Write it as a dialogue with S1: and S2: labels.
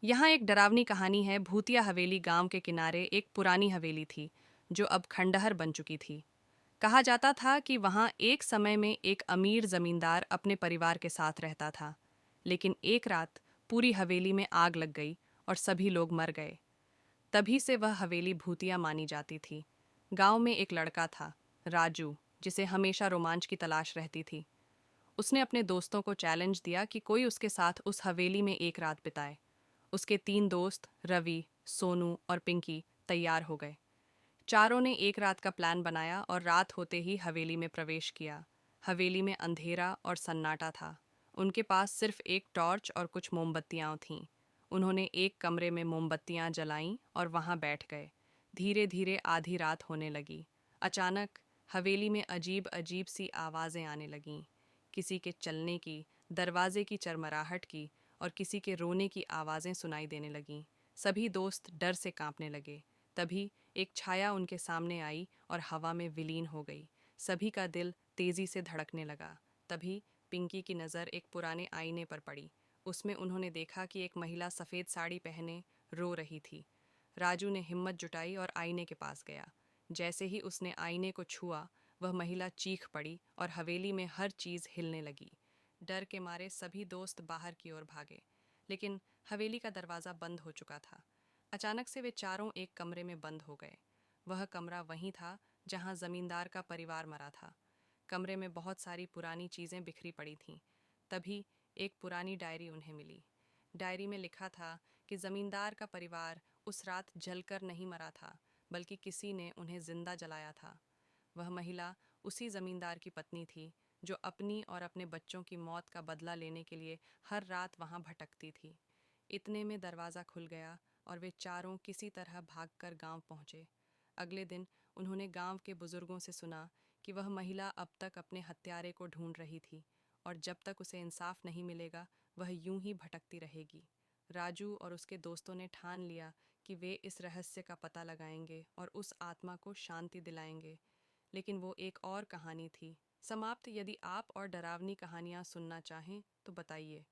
S1: यहाँ एक डरावनी कहानी है। भूतिया हवेली गांव के किनारे एक पुरानी हवेली थी जो अब खंडहर बन चुकी थी। कहा जाता था कि वहाँ एक समय में एक अमीर जमींदार अपने परिवार के साथ रहता था। लेकिन एक रात पूरी हवेली में आग लग गई और सभी लोग मर गए। तभी से वह हवेली भूतिया मानी जाती थी। गांव में एक लड़का था, राजू, जिसे हमेशा रोमांच की तलाश रहती थी। उसने अपने दोस्तों को चैलेंज दिया कि कोई उसके साथ उस हवेली में एक रात बिताए। उसके 3 दोस्त रवि, सोनू और पिंकी तैयार हो गए। चारों ने एक रात का प्लान बनाया और रात होते ही हवेली में प्रवेश किया। हवेली में अंधेरा और सन्नाटा था। उनके पास सिर्फ एक टॉर्च और कुछ मोमबत्तियां थीं। उन्होंने एक कमरे में मोमबत्तियां जलाईं और वहां बैठ गए। धीरे धीरे आधी रात होने लगी। अचानक हवेली में अजीब अजीब सी आवाज़ें आने लगीं। किसी के चलने की, दरवाजे की चरमराहट की और किसी के रोने की आवाज़ें सुनाई देने लगीं। सभी दोस्त डर से कांपने लगे। तभी एक छाया उनके सामने आई और हवा में विलीन हो गई। सभी का दिल तेजी से धड़कने लगा। तभी पिंकी की नज़र एक पुराने आईने पर पड़ी। उसमें उन्होंने देखा कि एक महिला सफ़ेद साड़ी पहने रो रही थी। राजू ने हिम्मत जुटाई और आईने के पास गया। जैसे ही उसने आईने को छुआ, वह महिला चीख पड़ी और हवेली में हर चीज़ हिलने लगी। डर के मारे सभी दोस्त बाहर की ओर भागे, लेकिन हवेली का दरवाज़ा बंद हो चुका था। अचानक से वे चारों एक कमरे में बंद हो गए। वह कमरा वहीं था जहां जमींदार का परिवार मरा था। कमरे में बहुत सारी पुरानी चीज़ें बिखरी पड़ी थीं। तभी एक पुरानी डायरी उन्हें मिली। डायरी में लिखा था कि जमींदार का परिवार उस रात जलकर नहीं मरा था, बल्कि किसी ने उन्हें जिंदा जलाया था। वह महिला उसी जमींदार की पत्नी थी जो अपनी और अपने बच्चों की मौत का बदला लेने के लिए हर रात वहां भटकती थी। इतने में दरवाज़ा खुल गया और वे चारों किसी तरह भागकर गांव पहुंचे। अगले दिन उन्होंने गांव के बुजुर्गों से सुना कि वह महिला अब तक अपने हत्यारे को ढूंढ रही थी और जब तक उसे इंसाफ नहीं मिलेगा वह यूं ही भटकती रहेगी। राजू और उसके दोस्तों ने ठान लिया कि वे इस रहस्य का पता लगाएंगे और उस आत्मा को शांति दिलाएंगे। लेकिन वो एक और कहानी थी। समाप्त। यदि आप और डरावनी कहानियाँ सुनना चाहें तो बताइए।